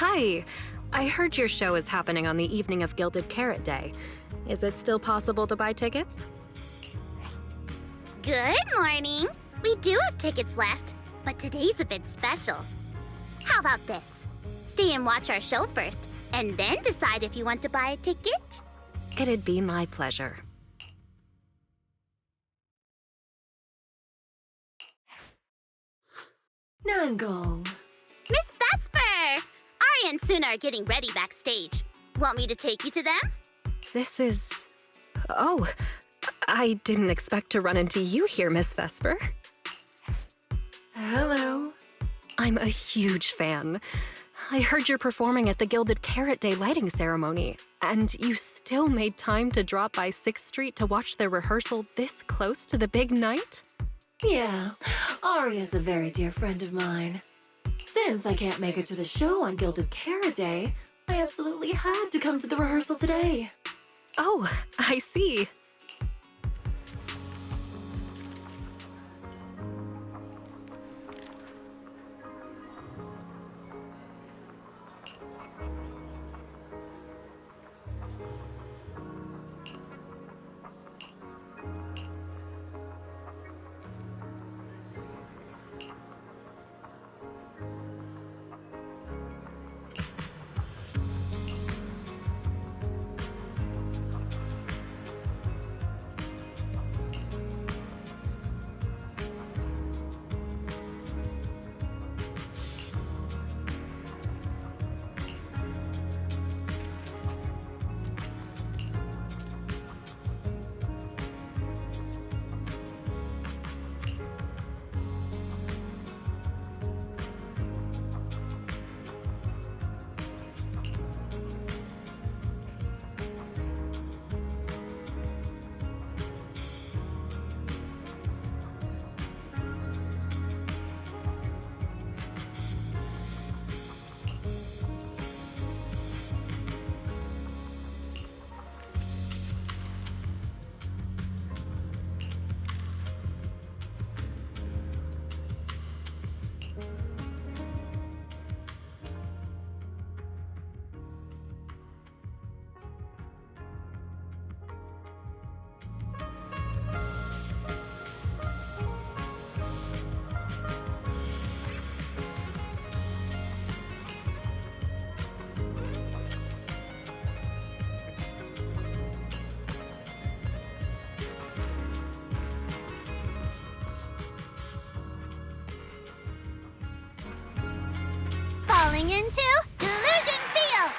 Hi. I heard your show is happening on the evening of Gilded Carrot Day. Is it still possible to buy tickets? Good morning. We do have tickets left, but today's a bit special. How about this? Stay and watch our show first, and then decide if you want to buy a ticket. It'd be my pleasure. Nangong. Miss Vesper! Ari and Suna are getting ready backstage. Want me to take you to them? This is... Oh, I didn't expect to run into you here, Miss Vesper. Hello. I'm a huge fan. I heard you're performing at the Gilded Carrot Day lighting ceremony, and you still made time to drop by 6th Street to watch their rehearsal this close to the big night? Yeah, Aria's a very dear friend of mine. Since I can't make it to the show on Gilded Carrot Day, I absolutely had to come to the rehearsal today. Oh, I see. Falling into Delusion Field!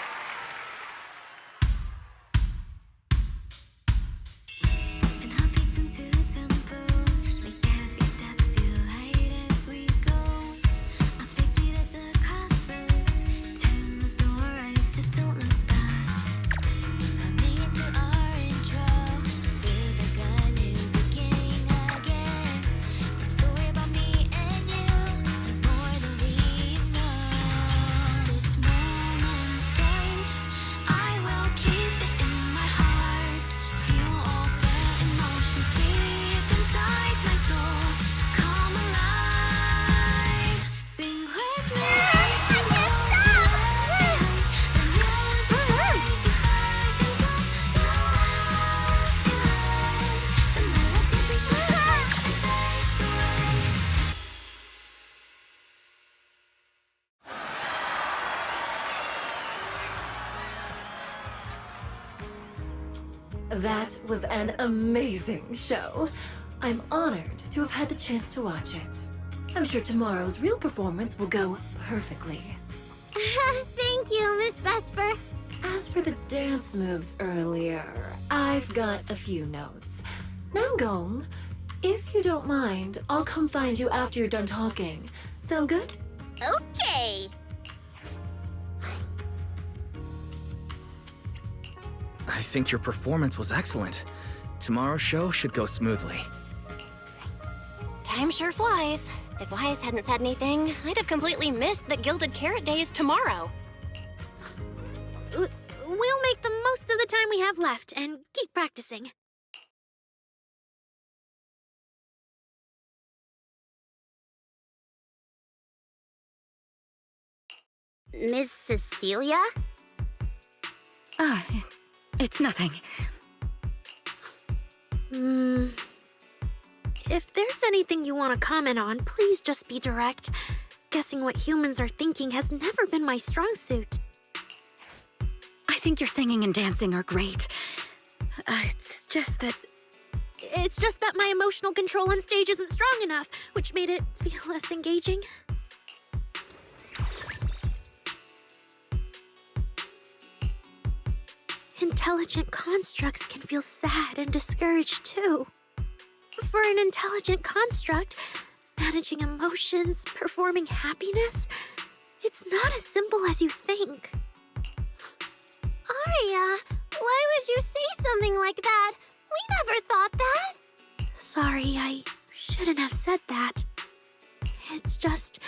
That was an amazing show. I'm honored to have had the chance to watch it. I'm sure tomorrow's real performance will go perfectly. Thank you, Miss Vesper. As for the dance moves earlier, I've got a few notes. Nangong, if you don't mind, I'll come find you after you're done talking. Sound good? Okay. I think your performance was excellent. Tomorrow's show should go smoothly. Time sure flies. If Wise hadn't said anything, I'd have completely missed that Gilded Carrot Day is tomorrow. We'll make the most of the time we have left and keep practicing. Miss Cecilia? Ah, it's nothing. If there's anything you want to comment on, please just be direct. Guessing what humans are thinking has never been my strong suit. I think your singing and dancing are great. It's just that my emotional control on stage isn't strong enough, which made it feel less engaging. Intelligent constructs can feel sad and discouraged too. For an intelligent construct, managing emotions, performing happiness, it's not as simple as you think. Aria, why would you say something like that? We never thought that. Sorry, I shouldn't have said that. It's just,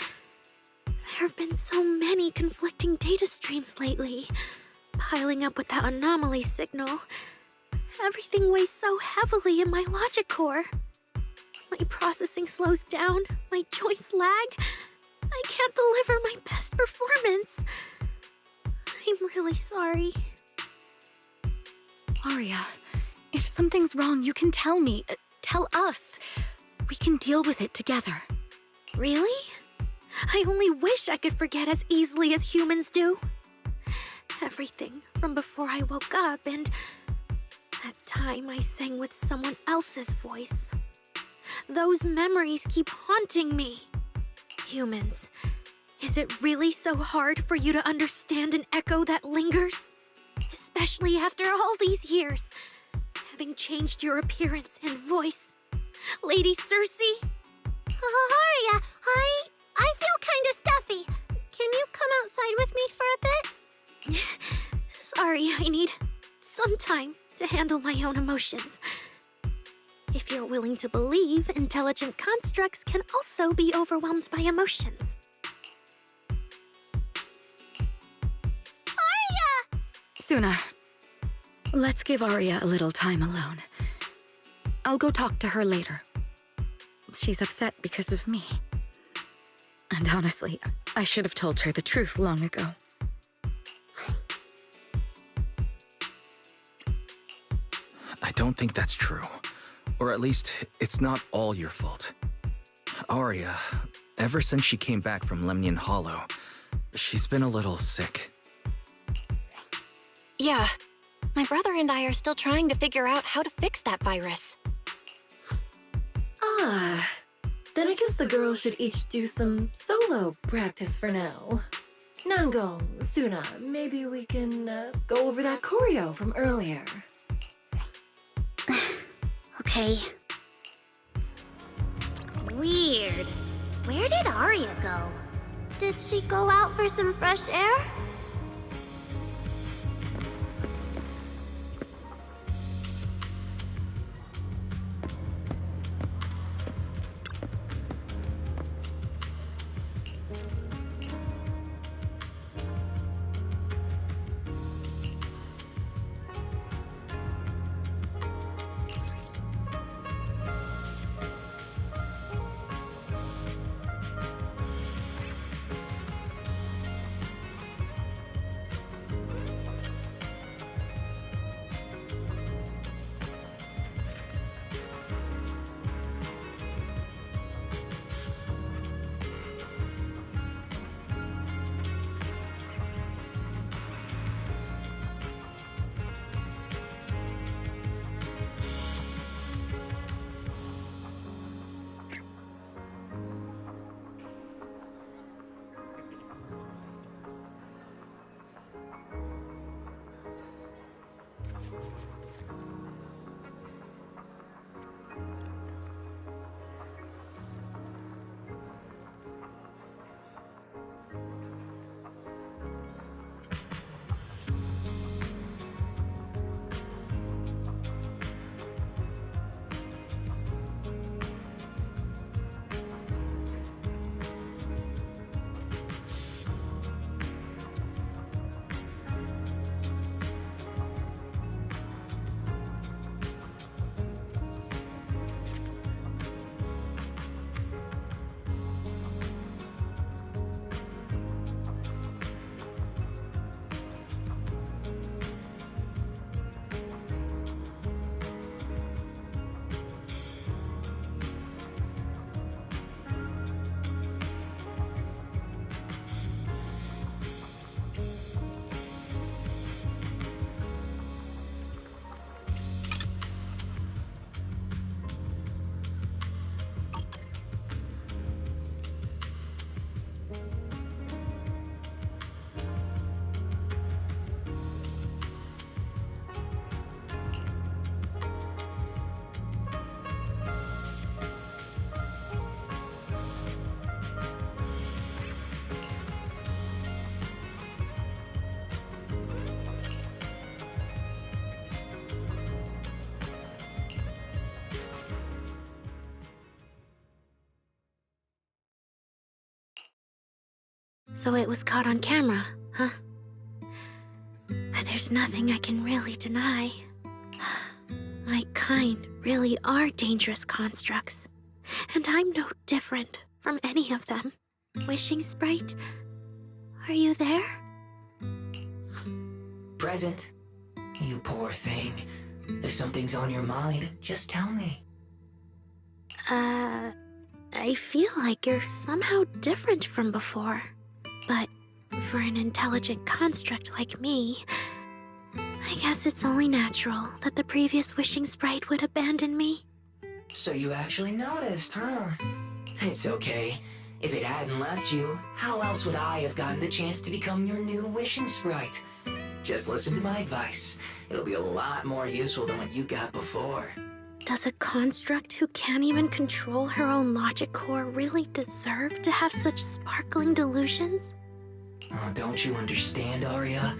there have been so many conflicting data streams lately, piling up with that anomaly signal. Everything weighs so heavily in my logic core. My processing slows down, my joints lag. I can't deliver my best performance. I'm really sorry. Aria, if something's wrong, you can tell me. Tell us. We can deal with it together. Really? I only wish I could forget as easily as humans do. Everything from before I woke up and that time I sang with someone else's voice. Those memories keep haunting me. Humans, is it really so hard for you to understand an echo that lingers? Especially after all these years, having changed your appearance and voice. Lady Cersei? Aria, I feel kinda stuffy. Can you come outside with me for a bit? Sorry, I need some time to handle my own emotions. If you're willing to believe, intelligent constructs can also be overwhelmed by emotions. Aria! Suna, let's give Aria a little time alone. I'll go talk to her later. She's upset because of me. And honestly, I should have told her the truth long ago. I don't think that's true. Or at least, it's not all your fault. Aria, ever since she came back from Lemnian Hollow, she's been a little sick. Yeah. My brother and I are still trying to figure out how to fix that virus. Ah, then I guess the girls should each do some solo practice for now. Nangong, Suna, maybe we can go over that choreo from earlier. Okay. Weird. Where did Aria go? Did she go out for some fresh air? So it was caught on camera, huh? But there's nothing I can really deny. My kind really are dangerous constructs. And I'm no different from any of them. Wishing Sprite, are you there? Present. You poor thing. If something's on your mind, just tell me. I feel like you're somehow different from before. But for an intelligent construct like me, I guess it's only natural that the previous Wishing Sprite would abandon me. So you actually noticed, huh? It's okay. If it hadn't left you, how else would I have gotten the chance to become your new Wishing Sprite? Just listen to my advice. It'll be a lot more useful than what you got before. Does a construct who can't even control her own logic core really deserve to have such sparkling delusions? Oh, don't you understand, Arya?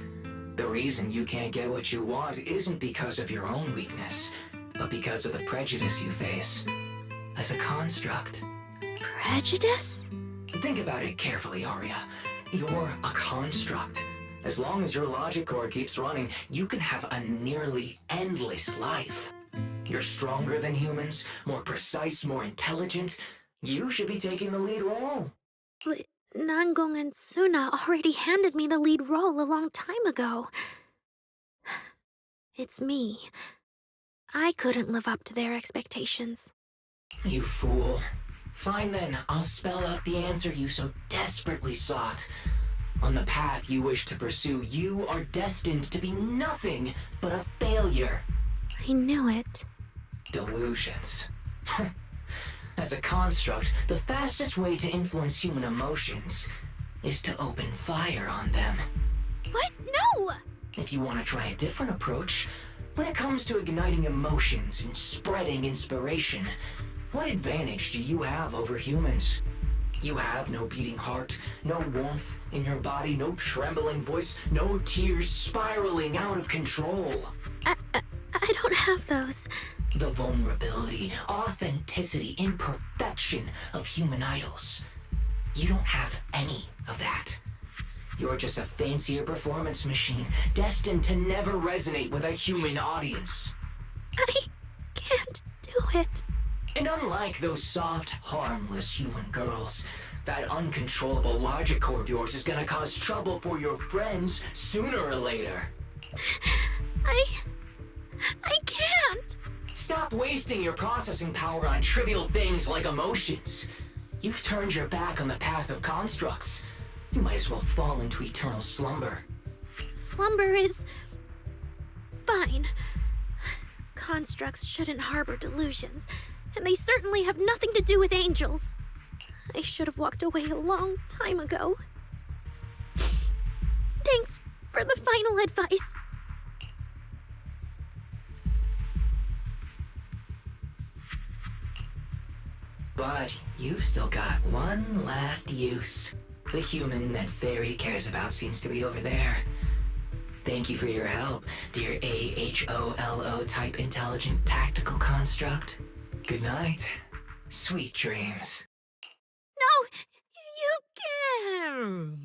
The reason you can't get what you want isn't because of your own weakness, but because of the prejudice you face. As a construct. Prejudice? Think about it carefully, Arya. You're a construct. As long as your logic core keeps running, you can have a nearly endless life. You're stronger than humans, more precise, more intelligent. You should be taking the lead role. But Nangong and Suna already handed me the lead role a long time ago. It's me. I couldn't live up to their expectations. You fool. Fine then, I'll spell out the answer you so desperately sought. On the path you wish to pursue, you are destined to be nothing but a failure. I knew it. Delusions. As a construct, the fastest way to influence human emotions is to open fire on them. What? No! If you want to try a different approach, when it comes to igniting emotions and spreading inspiration, what advantage do you have over humans? You have no beating heart, no warmth in your body, no trembling voice, no tears spiraling out of control. I don't have those. The vulnerability, authenticity, imperfection of human idols. You don't have any of that. You're just a fancier performance machine, destined to never resonate with a human audience. I can't do it. And unlike those soft, harmless human girls, that uncontrollable logic core of yours is gonna cause trouble for your friends sooner or later. I can't. Stop wasting your processing power on trivial things like emotions. You've turned your back on the path of constructs. You might as well fall into eternal slumber. Slumber is fine. Constructs shouldn't harbor delusions, and they certainly have nothing to do with angels. I should have walked away a long time ago. Thanks for the final advice. But you've still got one last use. The human that Fairy cares about seems to be over there. Thank you for your help, dear AHOLO type intelligent tactical construct. Good night. Sweet dreams. No, you can't.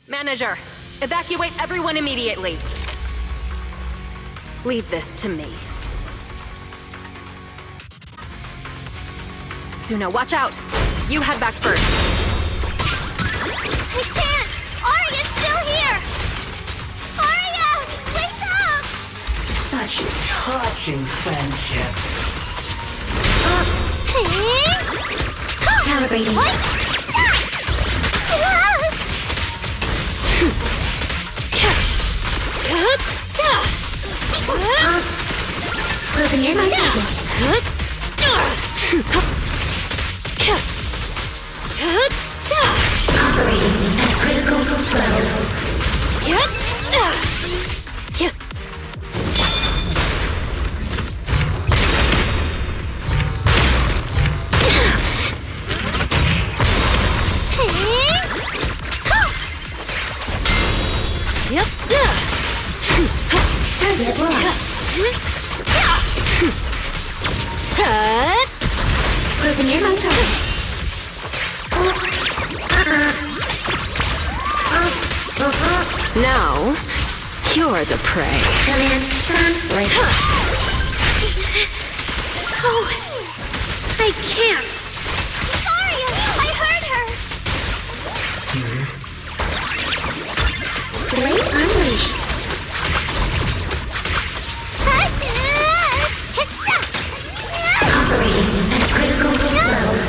Manager, evacuate everyone immediately. Leave this to me. Suna, watch out! You head back first. I can't! Arya's still here! Arya! Wake up! Such touching friendship. Calibrating. Proving in my target. Operating at critical levels. near my target. Now, you're the prey. Right. Oh, I can't. Aria, I heard her! Blade unleashed. Operating at critical levels.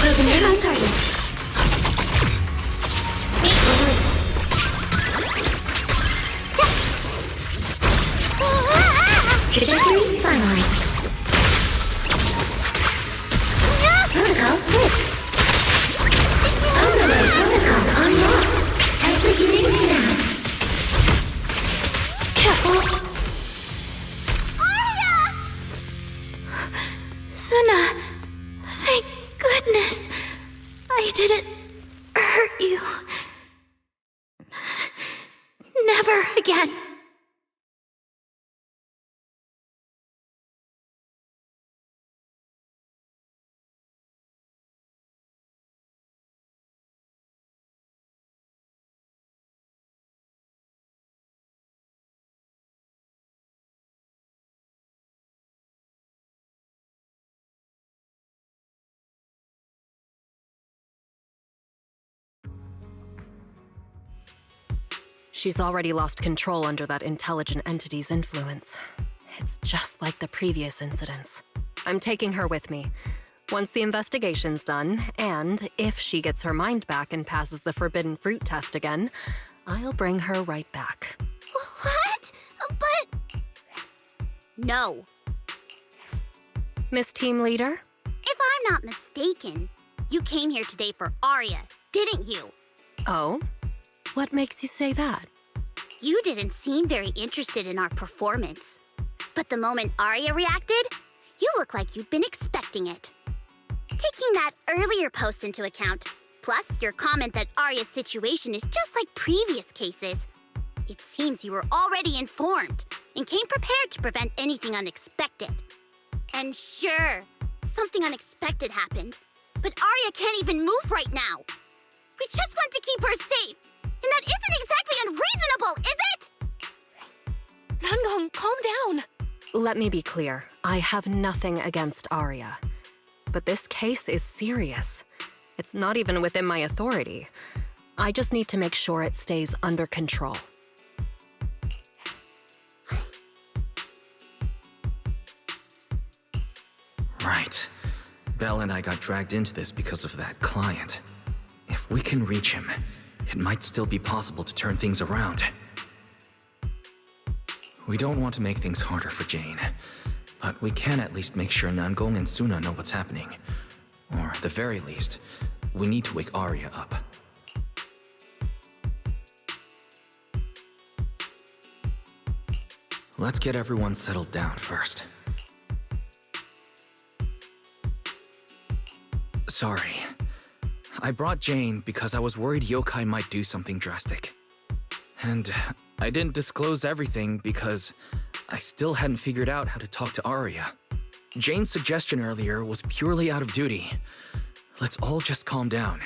Closing in on target. Trajectory finalized. Protocol switch. Overlay protocol unlocked. Executing now. Suna, thank goodness I didn't hurt you. Never again. She's already lost control under that intelligent entity's influence. It's just like the previous incidents. I'm taking her with me. Once the investigation's done, and if she gets her mind back and passes the forbidden fruit test again, I'll bring her right back. What? But... No. Miss Team Leader? If I'm not mistaken, you came here today for Aria, didn't you? Oh? What makes you say that? You didn't seem very interested in our performance. But the moment Aria reacted, you look like you'd been expecting it. Taking that earlier post into account, plus your comment that Aria's situation is just like previous cases, it seems you were already informed and came prepared to prevent anything unexpected. And sure, something unexpected happened, but Aria can't even move right now. We just want to keep her safe. And that isn't exactly unreasonable, is it? Nangong, calm down. Let me be clear. I have nothing against Aria. But this case is serious. It's not even within my authority. I just need to make sure it stays under control. Right. Belle and I got dragged into this because of that client. If we can reach him, it might still be possible to turn things around. We don't want to make things harder for Jane, but we can at least make sure Nangong and Suna know what's happening. Or at the very least, we need to wake Aria up. Let's get everyone settled down first. Sorry. I brought Jane because I was worried yokai might do something drastic. And I didn't disclose everything because I still hadn't figured out how to talk to Aria. Jane's suggestion earlier was purely out of duty. Let's all just calm down.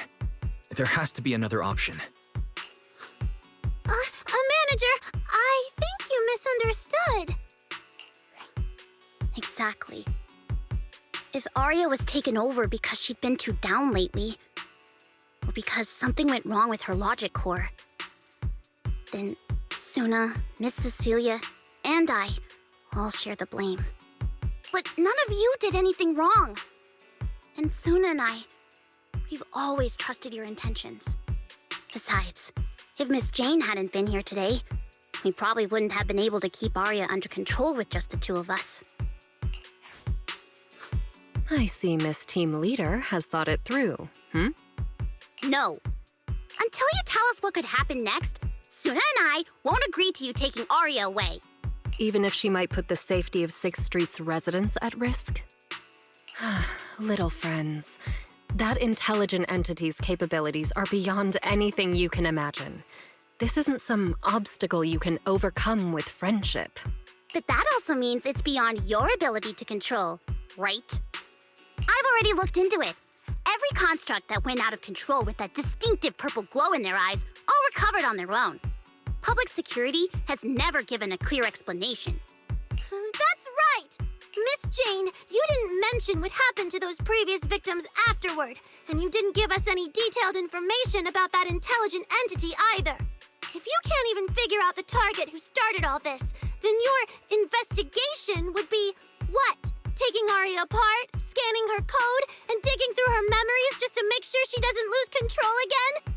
There has to be another option. Manager, I think you misunderstood. Exactly. If Aria was taken over because she'd been too down lately, or because something went wrong with her logic core, then Suna, Miss Cecilia, and I all share the blame. But none of you did anything wrong. And Suna and I, we've always trusted your intentions. Besides, if Miss Jane hadn't been here today, we probably wouldn't have been able to keep Aria under control with just the two of us. I see Miss Team Leader has thought it through, No. Until you tell us what could happen next, Suna and I won't agree to you taking Aria away. even if she might put the safety of 6th Street's residents at risk? Little friends, that intelligent entity's capabilities are beyond anything you can imagine. This isn't some obstacle you can overcome with friendship. But that also means it's beyond your ability to control, right? I've already looked into it. Every construct that went out of control with that distinctive purple glow in their eyes all recovered on their own. Public security has never given a clear explanation. That's right! Miss Jane, you didn't mention what happened to those previous victims afterward, and you didn't give us any detailed information about that intelligent entity either. If you can't even figure out the target who started all this, then your investigation would be what? Taking Aria apart, scanning her code, and digging through her memories just to make sure she doesn't lose control again?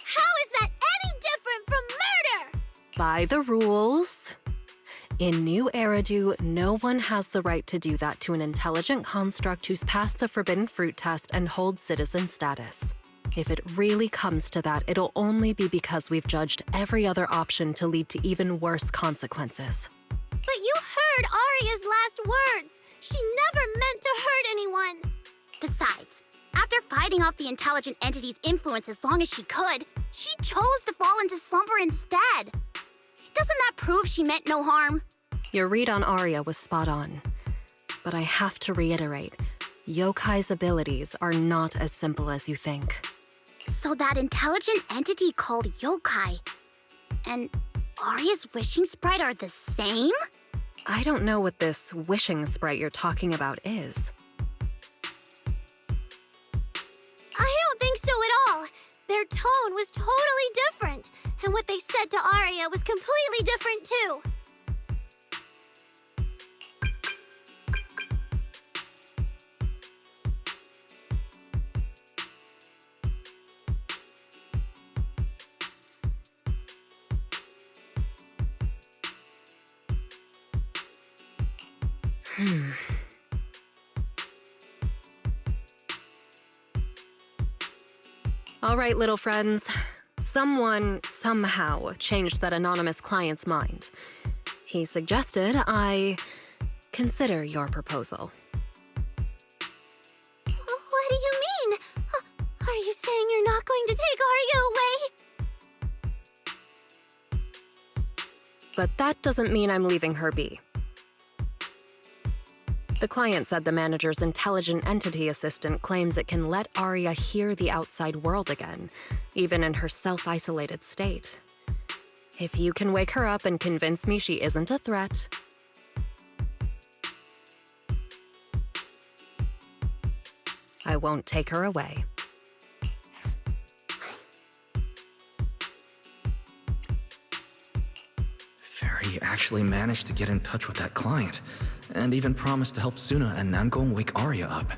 How is that any different from murder? By the rules. In New Eridu, no one has the right to do that to an intelligent construct who's passed the Forbidden Fruit test and holds citizen status. If it really comes to that, it'll only be because we've judged every other option to lead to even worse consequences. But you heard Aria's last words. She never meant to hurt anyone. Besides, after fighting off the intelligent entity's influence as long as she could, she chose to fall into slumber instead. Doesn't that prove she meant no harm? Your read on Aria was spot on. But I have to reiterate, Yokai's abilities are not as simple as you think. So that intelligent entity called Yokai and Aria's wishing sprite are the same? I don't know what this wishing sprite you're talking about is. I don't think so at all. Their tone was totally different, and what they said to Aria was completely different too. All right, little friends. Someone, somehow, changed that anonymous client's mind. He suggested I consider your proposal. What do you mean? Are you saying you're not going to take Aria away? But that doesn't mean I'm leaving her be. The client said the manager's intelligent entity assistant claims it can let Aria hear the outside world again, even in her self-isolated state. If you can wake her up and convince me she isn't a threat, I won't take her away. Fairy actually managed to get in touch with that client, and even promised to help Suna and Nangong wake Aria up.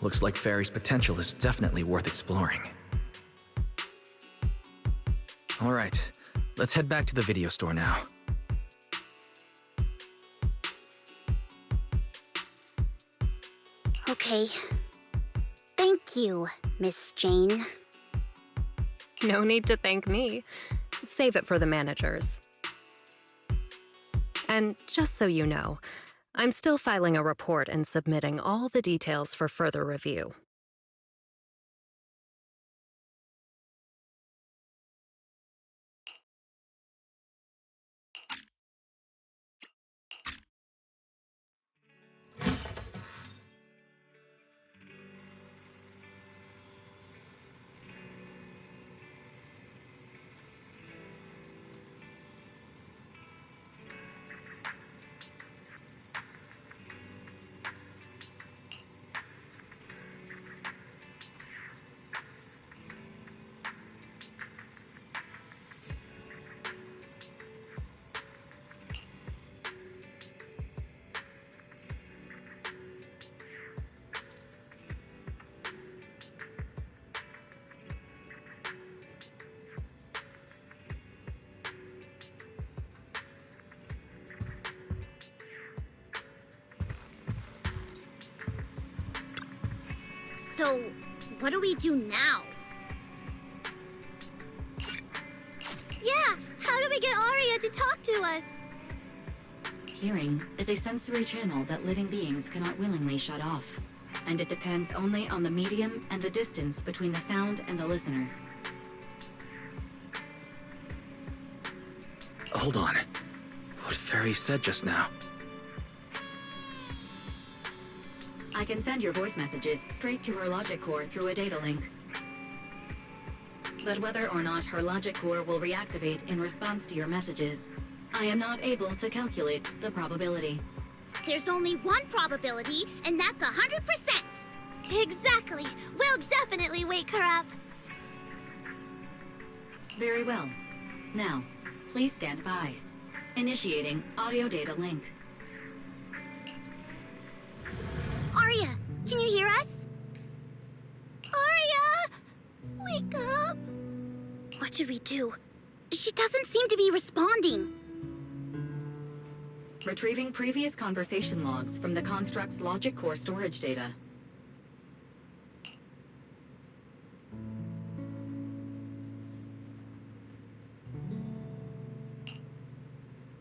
Looks like Fairy's potential is definitely worth exploring. Alright, let's head back to the video store now. Okay. Thank you, Miss Jane. No need to thank me. Save it for the managers. And just so you know, I'm still filing a report and submitting all the details for further review. So, what do we do now? Yeah, how do we get Aria to talk to us? Hearing is a sensory channel that living beings cannot willingly shut off, and it depends only on the medium and the distance between the sound and the listener. Hold on. What Fairy said just now? I can send your voice messages straight to her logic core through a data link. But whether or not her logic core will reactivate in response to your messages, I am not able to calculate the probability. There's only one probability, and that's 100%. Exactly. We'll definitely wake her up. Very well. Now, please stand by. Initiating audio data link. Arya, can you hear us? Arya! Wake up! What should we do? She doesn't seem to be responding. Retrieving previous conversation logs from the construct's logic core storage data.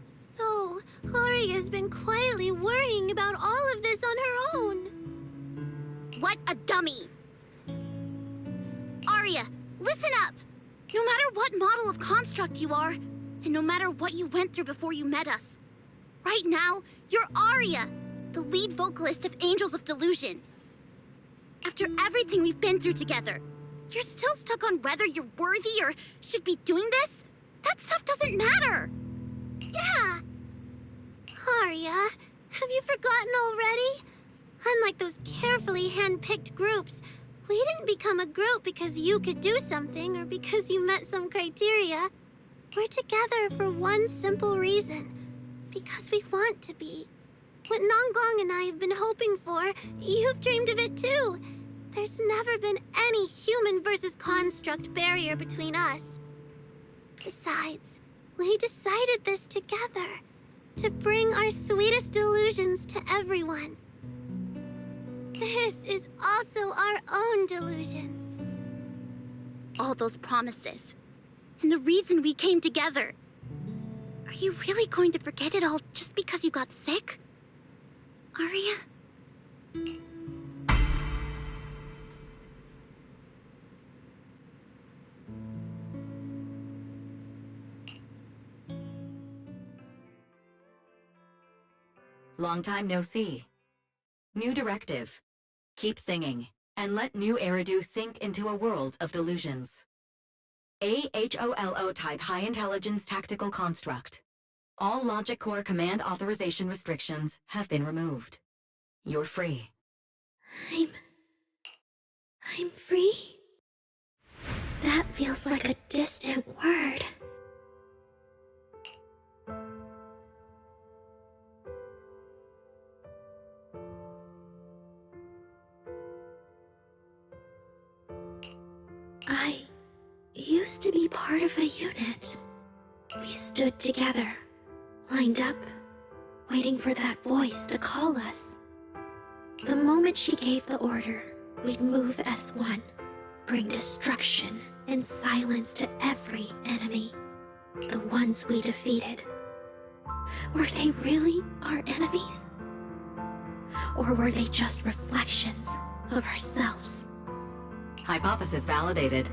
So, Arya's been quietly worrying about all of this on her own. What a dummy! Arya, listen up! No matter what model of construct you are, and no matter what you went through before you met us, right now, you're Arya, the lead vocalist of Angels of Delusion. After everything we've been through together, you're still stuck on whether you're worthy or should be doing this? That stuff doesn't matter! Yeah. Arya, have you forgotten already? Unlike those carefully hand-picked groups, we didn't become a group because you could do something or because you met some criteria. We're together for one simple reason. Because we want to be. What Nanggong and I have been hoping for, you've dreamed of it too. There's never been any human versus construct barrier between us. Besides, we decided this together. To bring our sweetest delusions to everyone. This is also our own delusion. All those promises. And the reason we came together. Are you really going to forget it all just because you got sick? Arya? Long time no see. New directive. Keep singing, and let new Eridu sink into a world of delusions. AHOLO type high intelligence tactical construct. All logic core command authorization restrictions have been removed. You're free. I'm free? That feels like a distant word. I used to be part of a unit. We stood together, lined up, waiting for that voice to call us. The moment she gave the order, we'd move as one, bring destruction and silence to every enemy. The ones we defeated. Were they really our enemies? Or were they just reflections of ourselves? Hypothesis validated.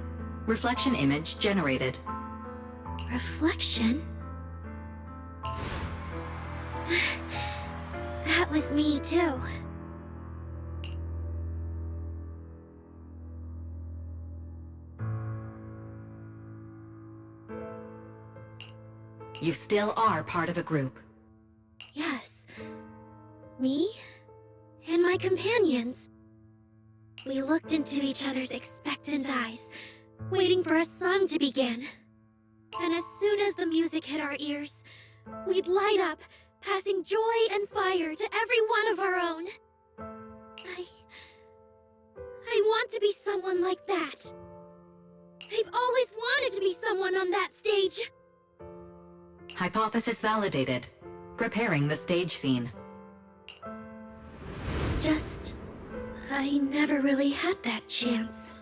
Reflection image generated. Reflection? That was me too. You still are part of a group. Yes. Me and my companions. We looked into each other's expectant eyes, waiting for a song to begin. And as soon as the music hit our ears, we'd light up, passing joy and fire to every one of our own. I want to be someone like that. I've always wanted to be someone on that stage. Hypothesis validated. Preparing the stage scene. Just, I never really had that chance.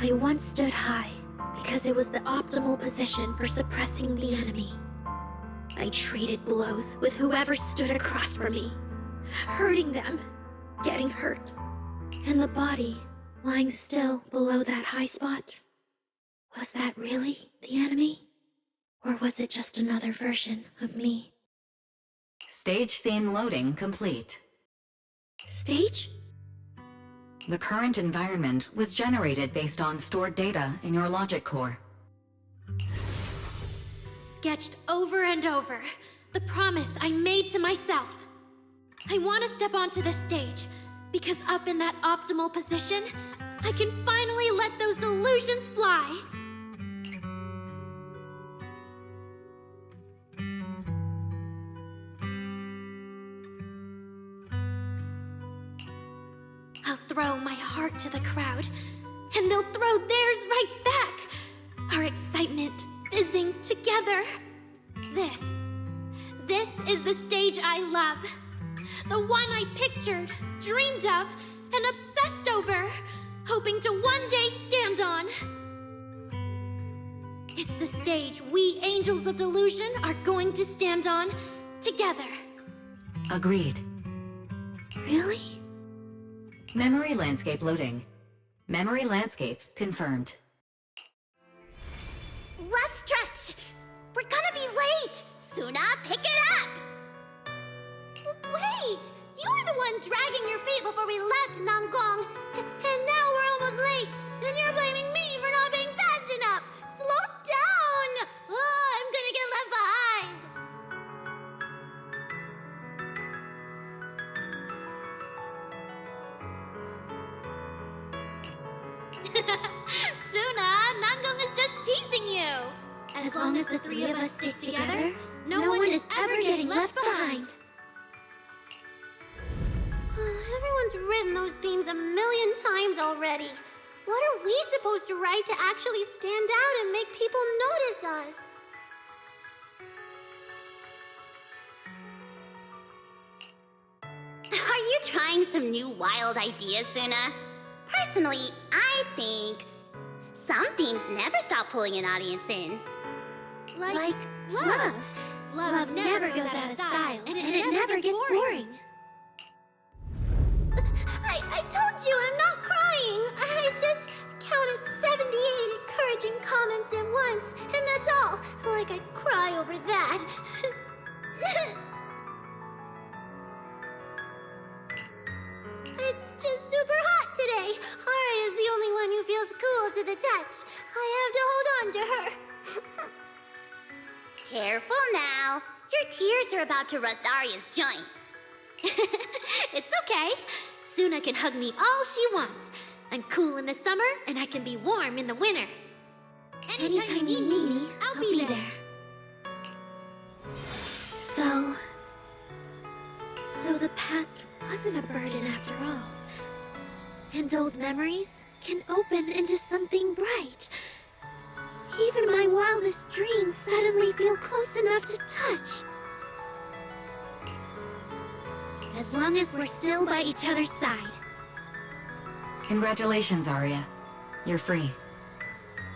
I once stood high because it was the optimal position for suppressing the enemy. I traded blows with whoever stood across from me, hurting them, getting hurt. And the body lying still below that high spot, was that really the enemy? Or was it just another version of me? Stage scene loading complete. Stage? The current environment was generated based on stored data in your logic core. Sketched over and over, the promise I made to myself. I want to step onto the stage, because up in that optimal position, I can finally let those delusions fly. I'll throw my heart to the crowd, and they'll throw theirs right back. Our excitement fizzing together. This is the stage I love. The one I pictured, dreamed of, and obsessed over, hoping to one day stand on. It's the stage we Angels of Delusion are going to stand on together. Agreed. Really? Memory landscape loading. Memory landscape confirmed. Last stretch! We're gonna be late! Suna, pick it up! Wait! You were the one dragging your feet before we left Nangong! And now we're almost late! And you're blaming me for not being fast enough! Slow down! Oh, I'm gonna get left behind! Suna, Nangong is just teasing you! As long as the three of us stick together, no one is ever getting left behind. Everyone's written those themes a million times already. What are we supposed to write to actually stand out and make people notice us? Are you trying some new wild ideas, Suna? Personally, I think some themes never stop pulling an audience in. Like love. Love never goes out of style, and it never gets boring. I told you I'm not crying. I just counted 78 encouraging comments at once, and that's all. Like I'd cry over that. It's just super hot today. Arya's the only one who feels cool to the touch. I have to hold on to her. Careful now. Your tears are about to rust Arya's joints. It's okay. Suna can hug me all she wants. I'm cool in the summer, and I can be warm in the winter. Anytime you need me, I'll be there. So the past wasn't a burden after all. And old memories can open into something bright. Even my wildest dreams suddenly feel close enough to touch. As long as we're still by each other's side. Congratulations, Arya. You're free.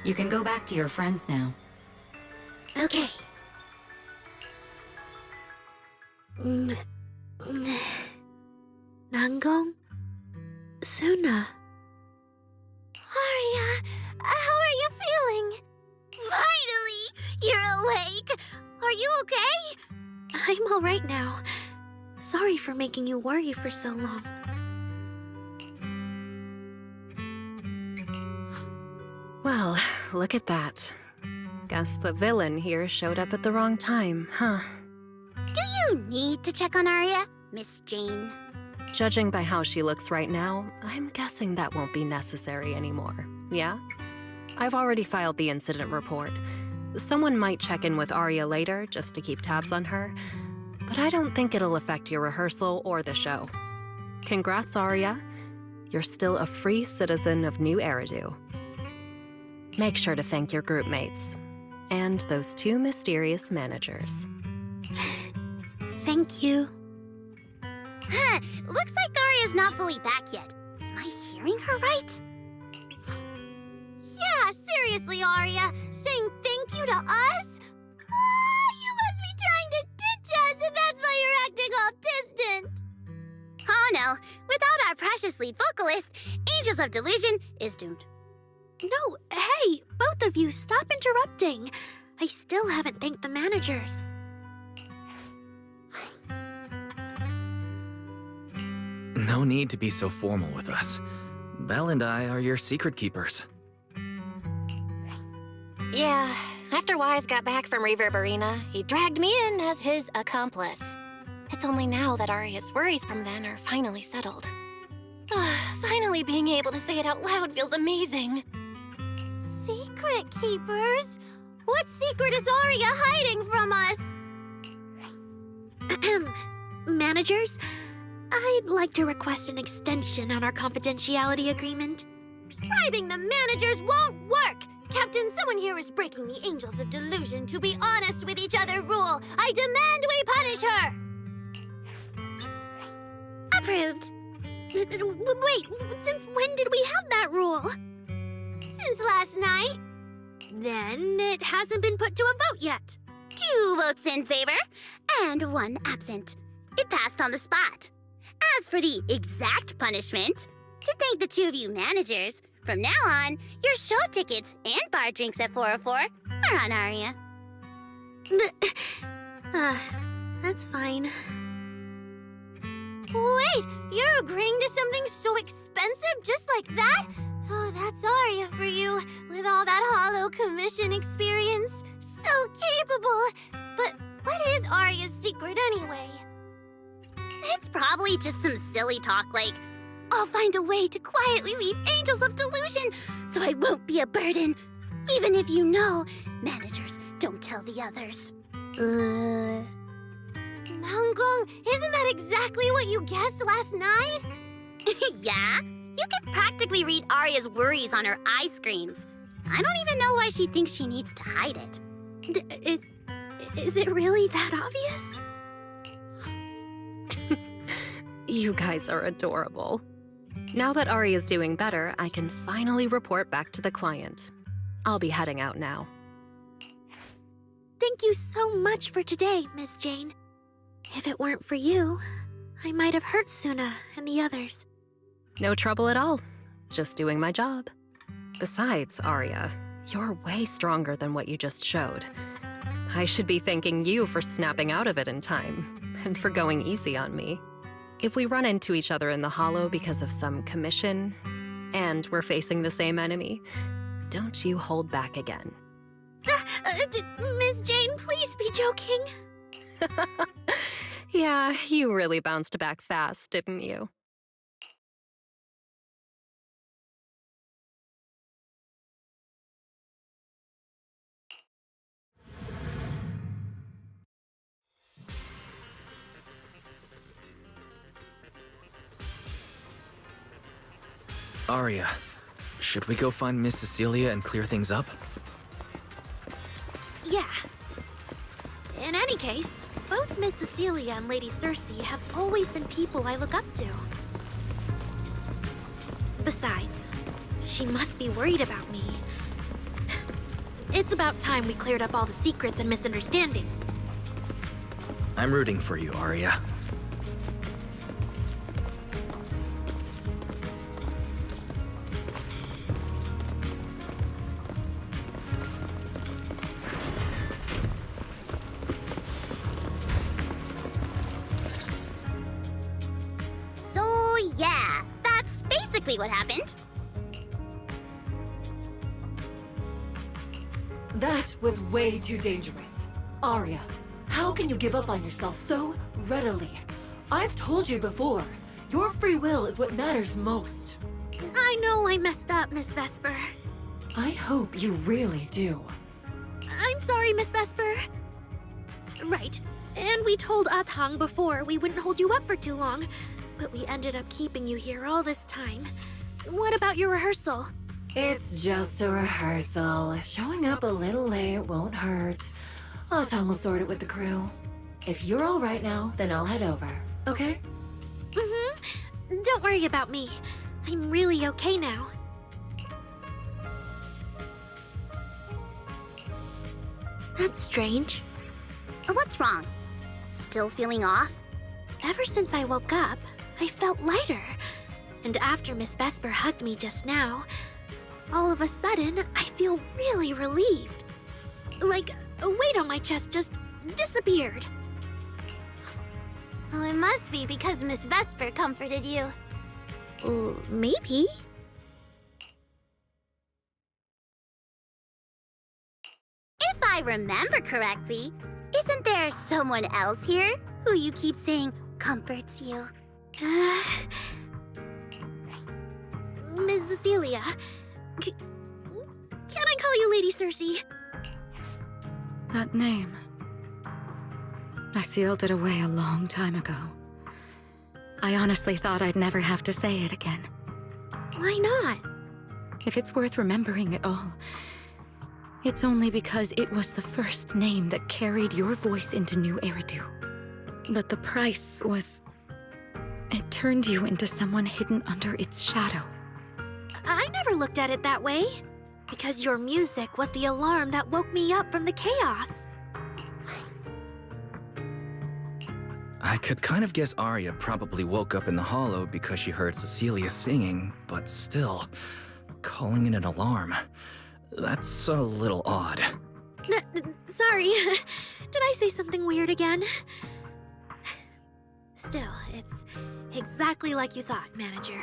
You can go back to your friends now. Okay. Nangong? Suna? Arya, how are you feeling? Finally! You're awake! Are you okay? I'm all right now. Sorry for making you worry for so long. Well, look at that. Guess the villain here showed up at the wrong time, huh? Do you need to check on Arya, Miss Jane? Judging by how she looks right now, I'm guessing that won't be necessary anymore, yeah? I've already filed the incident report. Someone might check in with Arya later just to keep tabs on her, but I don't think it'll affect your rehearsal or the show. Congrats, Arya. You're still a free citizen of New Eridu. Make sure to thank your group mates and those two mysterious managers. Thank you. Huh, looks like Arya's not fully back yet. Am I hearing her right? Seriously, Arya? Saying thank you to us? You must be trying to ditch us, and that's why you're acting all distant. Oh no, without our precious lead vocalist, Angels of Delusion is doomed. No, hey, both of you, stop interrupting. I still haven't thanked the managers. No need to be so formal with us. Belle and I are your secret keepers. Yeah, after Wise got back from Reverb Arena, he dragged me in as his accomplice. It's only now that Arya's worries from then are finally settled. Finally being able to say it out loud feels amazing. Secret keepers? What secret is Arya hiding from us? Managers, I'd like to request an extension on our confidentiality agreement. Bribing the managers won't work! Captain, someone here is breaking the Angels of Delusion to be honest with each other rule. I demand we punish her! Approved. Wait, since when did we have that rule? Since last night. Then it hasn't been put to a vote yet. 2 votes in favor, and 1 absent. It passed on the spot. As for the exact punishment, to thank the 2 of you managers, from now on, your show tickets and bar drinks at 404 are on Arya. That's fine. Wait, you're agreeing to something so expensive just like that? Oh, that's Arya for you, with all that hollow commission experience. So capable. But what is Arya's secret anyway? It's probably just some silly talk like, I'll find a way to quietly leave Angels of Delusion so I won't be a burden. Even if you know, managers don't tell the others. Namgong, isn't that exactly what you guessed last night? Yeah? You can practically read Arya's worries on her eye screens. I don't even know why she thinks she needs to hide it. Is it really that obvious? You guys are adorable. Now that Arya's doing better, I can finally report back to the client. I'll be heading out now. Thank you so much for today, Miss Jane. If it weren't for you, I might have hurt Suna and the others. No trouble at all. Just doing my job. Besides, Arya, you're way stronger than what you just showed. I should be thanking you for snapping out of it in time, and for going easy on me. If we run into each other in the Hollow because of some commission, and we're facing the same enemy, don't you hold back again. Miss Jane, please be joking. Yeah, you really bounced back fast, didn't you? Arya, should we go find Miss Cecilia and clear things up? Yeah. In any case, both Miss Cecilia and Lady Cersei have always been people I look up to. Besides, she must be worried about me. It's about time we cleared up all the secrets and misunderstandings. I'm rooting for you, Arya. Yeah, that's basically what happened. That was way too dangerous. Arya, how can you give up on yourself so readily? I've told you before, your free will is what matters most. I know I messed up, Miss Vesper. I hope you really do. I'm sorry, Miss Vesper. Right, and we told Atang before we wouldn't hold you up for too long. But we ended up keeping you here all this time. What about your rehearsal? It's just a rehearsal. Showing up a little late won't hurt. Tom will sort it with the crew. If you're all right now, then I'll head over, okay? Mm-hmm. Don't worry about me. I'm really okay now. That's strange. What's wrong? Still feeling off? Ever since I woke up, I felt lighter. And after Miss Vesper hugged me just now, all of a sudden, I feel really relieved. Like a weight on my chest just disappeared. Oh, it must be because Miss Vesper comforted you. Maybe. If I remember correctly, isn't there someone else here who you keep saying comforts you? Miss Cecilia. Can I call you Lady Cersei? That name. I sealed it away a long time ago. I honestly thought I'd never have to say it again. Why not? If it's worth remembering at all, it's only because it was the first name that carried your voice into New Eridu. But the price was... it turned you into someone hidden under its shadow. I never looked at it that way. Because your music was the alarm that woke me up from the chaos. I could kind of guess Arya probably woke up in the hollow because she heard Cecilia singing, but still, calling it an alarm. That's a little odd. Sorry. Did I say something weird again? Still, it's exactly like you thought, Manager.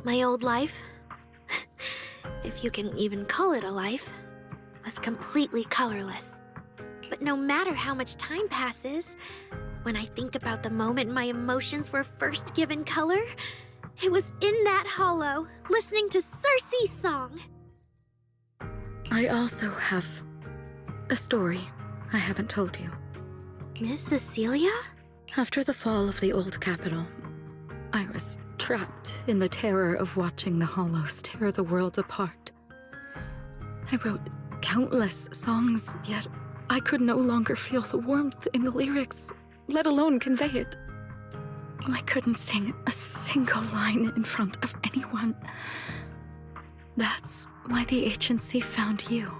My old life, if you can even call it a life, was completely colorless. But no matter how much time passes, when I think about the moment my emotions were first given color, it was in that hollow, listening to Cersei's song. I also have a story I haven't told you. Miss Cecilia? After the fall of the old capital, I was trapped in the terror of watching the hollows tear the world apart. I wrote countless songs, yet I could no longer feel the warmth in the lyrics, let alone convey it. I couldn't sing a single line in front of anyone. That's why the agency found you.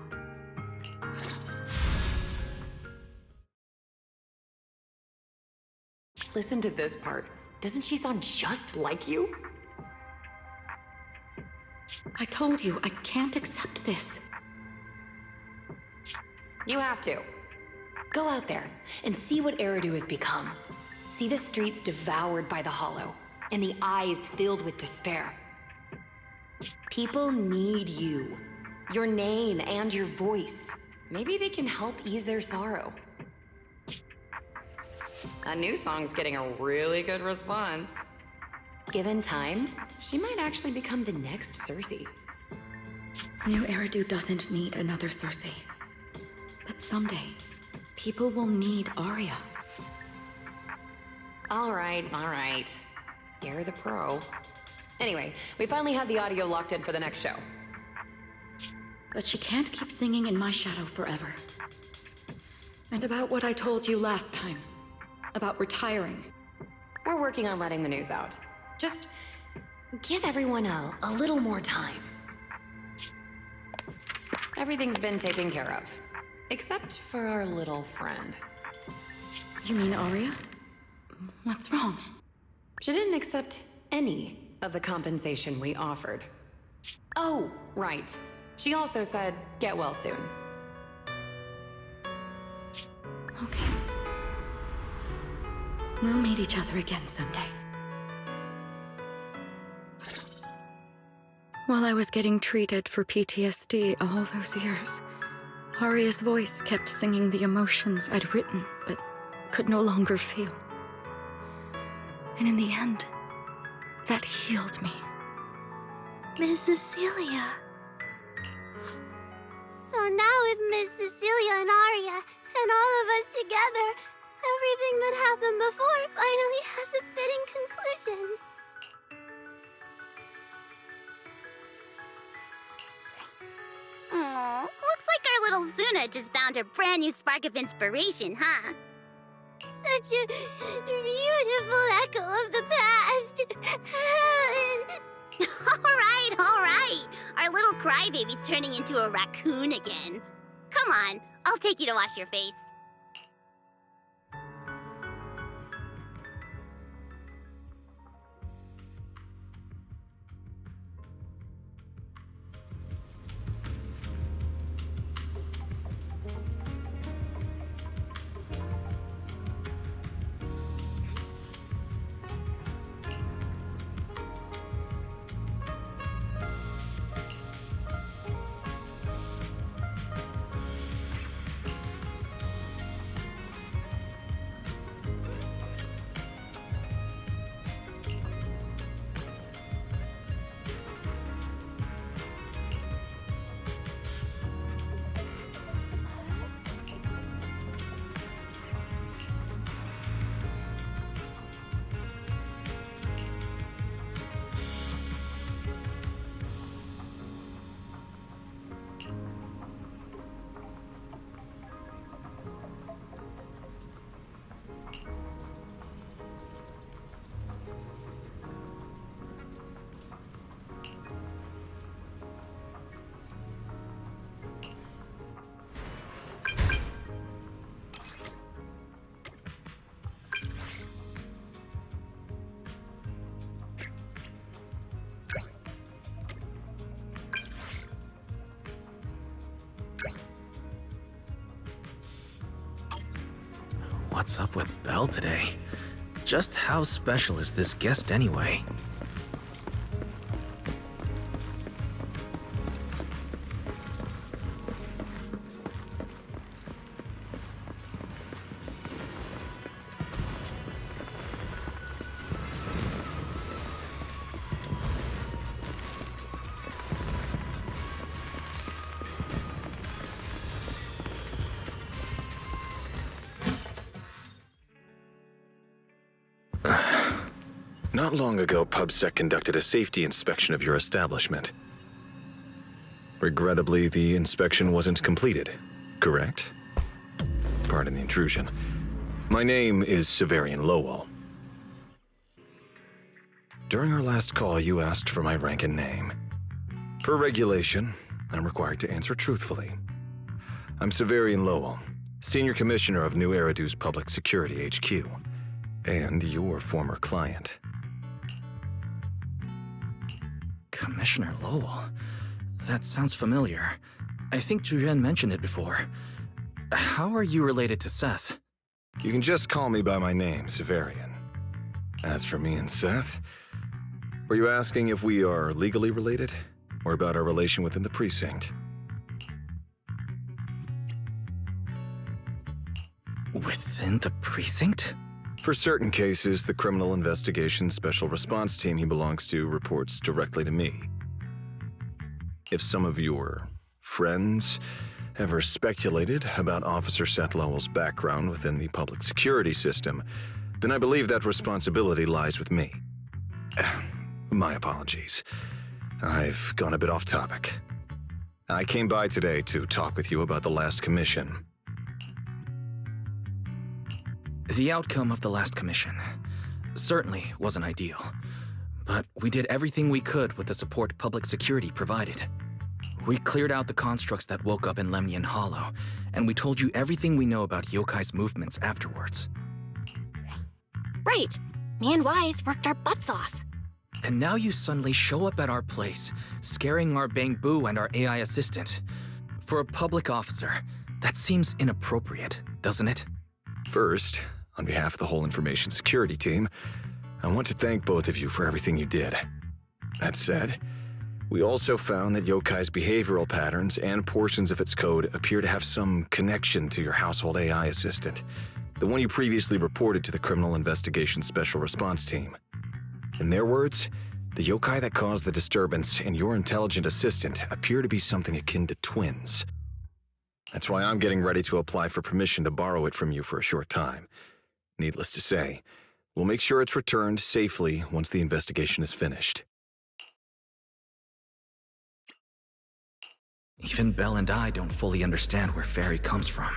Listen to this part. Doesn't she sound just like you? I told you, I can't accept this. You have to. Go out there and see what Eridu has become. See the streets devoured by the Hollow, and the eyes filled with despair. People need you. Your name and your voice. Maybe they can help ease their sorrow. A new song's getting a really good response. Given time, she might actually become the next Cersei. New Eridu doesn't need another Cersei. But someday, people will need Arya. All right. You're the pro. Anyway, we finally have the audio locked in for the next show. But she can't keep singing in my shadow forever. And about what I told you last time. About retiring. We're working on letting the news out. Just give everyone a little more time. Everything's been taken care of. Except for our little friend. You mean Arya? What's wrong? She didn't accept any of the compensation we offered. Oh, right. She also said, get well soon. Okay. We'll meet each other again someday. While I was getting treated for PTSD all those years, Arya's voice kept singing the emotions I'd written, but could no longer feel. And in the end, that healed me. Miss Cecilia. So now with Miss Cecilia and Arya, and all of us together, everything that happened before finally has a fitting conclusion. Aww, looks like our little Zuna just found her brand new spark of inspiration, huh? Such a beautiful echo of the past. All right. Our little crybaby's turning into a raccoon again. Come on, I'll take you to wash your face. What's up with Belle today? Just how special is this guest anyway? Not long ago, PubSec conducted a safety inspection of your establishment. Regrettably, the inspection wasn't completed, correct? Pardon the intrusion. My name is Severian Lowell. During our last call, you asked for my rank and name. Per regulation, I'm required to answer truthfully. I'm Severian Lowell, Senior Commissioner of New Eridu's Public Security HQ, and your former client. Commissioner Lowell? That sounds familiar. I think Julian mentioned it before. How are you related to Seth? You can just call me by my name, Severian. As for me and Seth, were you asking if we are legally related, or about our relation within the precinct? Within the precinct? For certain cases, the Criminal Investigation Special Response Team he belongs to reports directly to me. If some of your friends ever speculated about Officer Seth Lowell's background within the public security system, then I believe that responsibility lies with me. My apologies. I've gone a bit off topic. I came by today to talk with you about the last commission. The outcome of the last commission certainly wasn't ideal, but we did everything we could with the support public security provided. We cleared out the constructs that woke up in Lemnian Hollow, and we told you everything we know about Yokai's movements afterwards. Right. Me and Wise worked our butts off. And now you suddenly show up at our place, scaring our Bang Boo and our AI assistant. For a public officer, that seems inappropriate, doesn't it? First, on behalf of the whole information security team, I want to thank both of you for everything you did. That said, we also found that Yokai's behavioral patterns and portions of its code appear to have some connection to your household AI assistant, the one you previously reported to the Criminal Investigation Special Response Team. In their words, the yokai that caused the disturbance and your intelligent assistant appear to be something akin to twins. That's why I'm getting ready to apply for permission to borrow it from you for a short time. Needless to say, we'll make sure it's returned safely once the investigation is finished. Even Belle and I don't fully understand where Fairy comes from,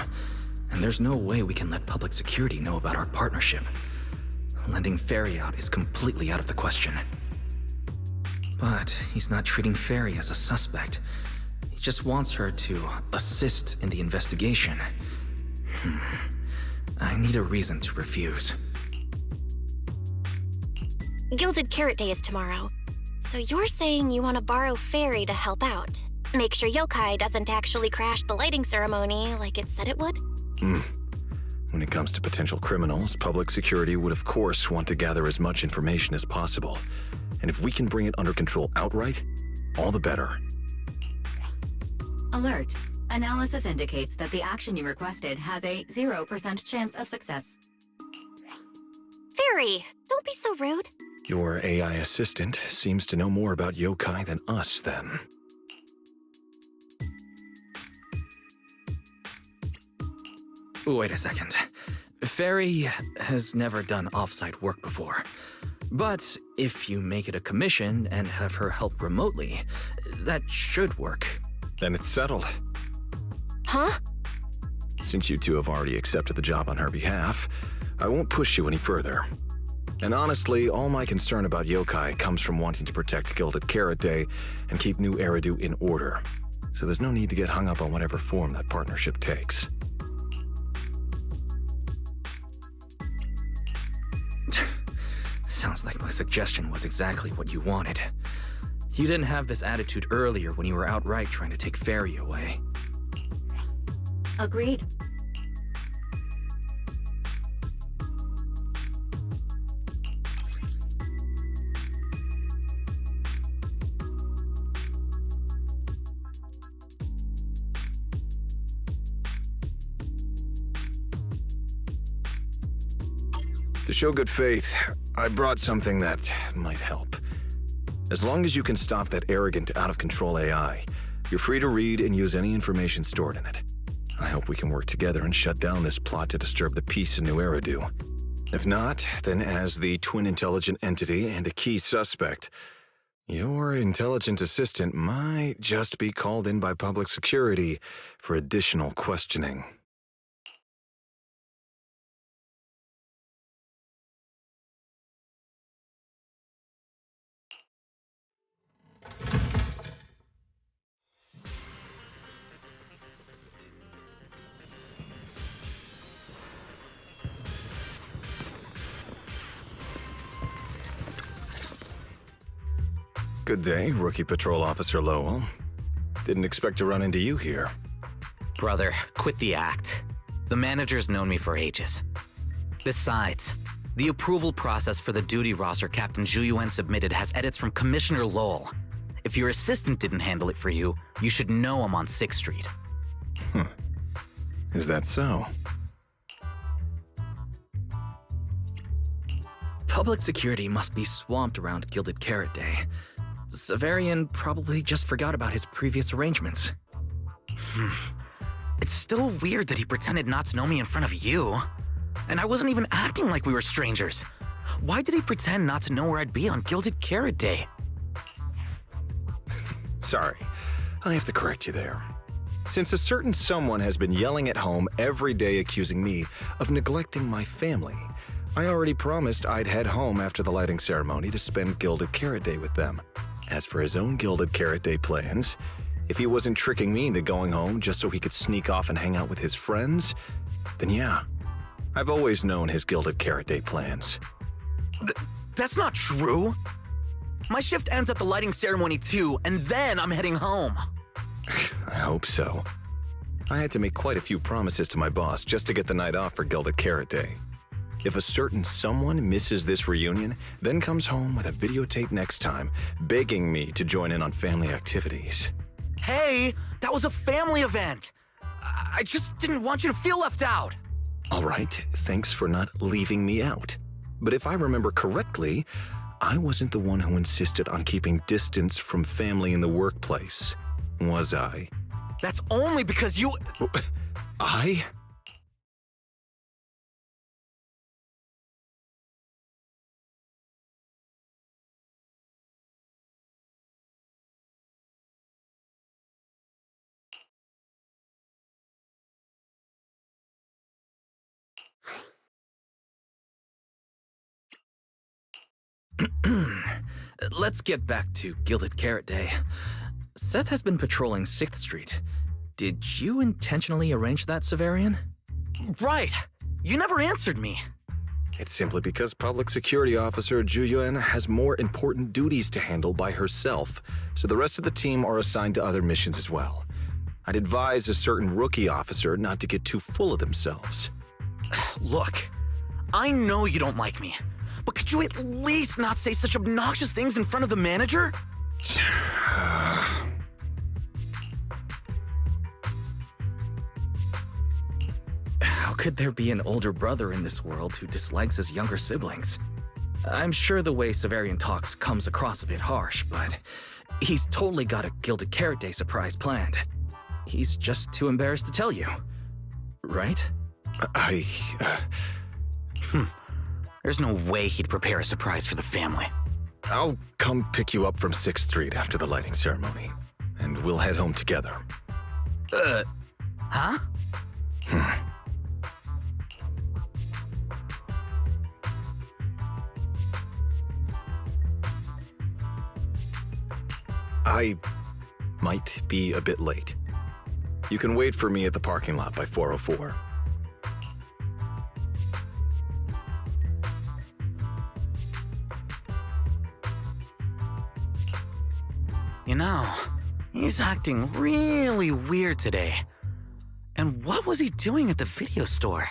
and there's no way we can let public security know about our partnership. Lending Fairy out is completely out of the question. But he's not treating Fairy as a suspect. He just wants her to assist in the investigation. I need a reason to refuse. Gilded Carrot Day is tomorrow. So you're saying you want to borrow Fairy to help out? Make sure Yokai doesn't actually crash the lighting ceremony like it said it would? When it comes to potential criminals, public security would of course want to gather as much information as possible. And if we can bring it under control outright, all the better. Alert. Analysis indicates that the action you requested has a 0% chance of success. Fairy, don't be so rude. Your AI assistant seems to know more about yokai than us, then. Wait a second. Fairy has never done off-site work before. But if you make it a commission and have her help remotely, that should work. Then it's settled. Huh? Since you two have already accepted the job on her behalf, I won't push you any further. And honestly, all my concern about yokai comes from wanting to protect Gilded Carrot Day and keep New Eridu in order. So there's no need to get hung up on whatever form that partnership takes. Sounds like my suggestion was exactly what you wanted. You didn't have this attitude earlier when you were outright trying to take Fairy away. Agreed. To show good faith, I brought something that might help. As long as you can stop that arrogant, out-of-control AI, you're free to read and use any information stored in it. I hope we can work together and shut down this plot to disturb the peace in New Eridu. If not, then as the twin intelligent entity and a key suspect, your intelligent assistant might just be called in by public security for additional questioning. Good day, Rookie Patrol Officer Lowell. Didn't expect to run into you here. Brother, quit the act. The manager's known me for ages. Besides, the approval process for the duty roster Captain Zhu submitted has edits from Commissioner Lowell. If your assistant didn't handle it for you, you should know I'm on 6th Street. Is that so? Public security must be swamped around Gilded Carrot Day. Severian probably just forgot about his previous arrangements. It's still weird that he pretended not to know me in front of you. And I wasn't even acting like we were strangers. Why did he pretend not to know where I'd be on Gilded Carrot Day? Sorry, I have to correct you there. Since a certain someone has been yelling at home every day accusing me of neglecting my family, I already promised I'd head home after the lighting ceremony to spend Gilded Carrot Day with them. As for his own Gilded Carrot Day plans, if he wasn't tricking me into going home just so he could sneak off and hang out with his friends, then yeah, I've always known his Gilded Carrot Day plans. That's not true. My shift ends at the lighting ceremony too, and then I'm heading home. I hope so. I had to make quite a few promises to my boss just to get the night off for Gilded Carrot Day. If a certain someone misses this reunion, then comes home with a videotape next time, begging me to join in on family activities. Hey, that was a family event. I just didn't want you to feel left out. All right, thanks for not leaving me out. But if I remember correctly, I wasn't the one who insisted on keeping distance from family in the workplace, was I? That's only because you... I? Let's get back to Gilded Carrot Day. Seth has been patrolling 6th Street. Did you intentionally arrange that, Severian? Right. You never answered me. It's simply because Public Security Officer Juyuan has more important duties to handle by herself, so the rest of the team are assigned to other missions as well. I'd advise a certain rookie officer not to get too full of themselves. Look, I know you don't like me, but could you at least not say such obnoxious things in front of the manager? How could there be an older brother in this world who dislikes his younger siblings? I'm sure the way Severian talks comes across a bit harsh, but he's totally got a Gilded Carrot Day surprise planned. He's just too embarrassed to tell you. Right? There's no way he'd prepare a surprise for the family. I'll come pick you up from 6th Street after the lighting ceremony, and we'll head home together. Huh? I might be a bit late. You can wait for me at the parking lot by 4:04. You know, he's acting really weird today. And what was he doing at the video store?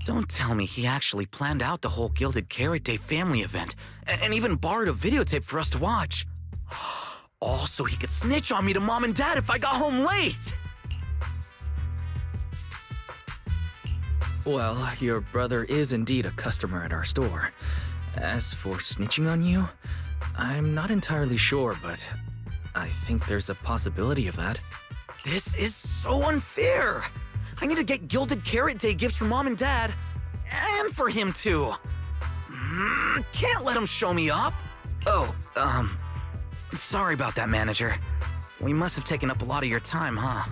Don't tell me he actually planned out the whole Gilded Carrot Day family event, and even borrowed a videotape for us to watch. All so he could snitch on me to Mom and Dad if I got home late! Well, your brother is indeed a customer at our store. As for snitching on you, I'm not entirely sure, but I think there's a possibility of that. This is so unfair! I need to get Gilded Carrot Day gifts for Mom and Dad, and for him too. Can't let him show me up. Oh, sorry about that, manager. We must have taken up a lot of your time, huh?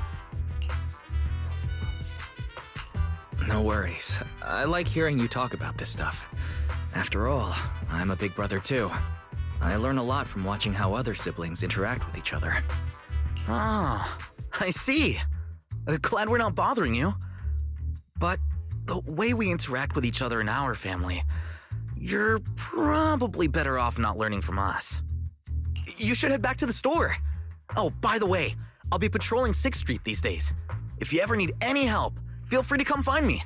No worries. I like hearing you talk about this stuff. After all, I'm a big brother too. I learn a lot from watching how other siblings interact with each other. Ah, I see. Glad we're not bothering you. But the way we interact with each other in our family, you're probably better off not learning from us. You should head back to the store. Oh, by the way, I'll be patrolling 6th Street these days. If you ever need any help, feel free to come find me.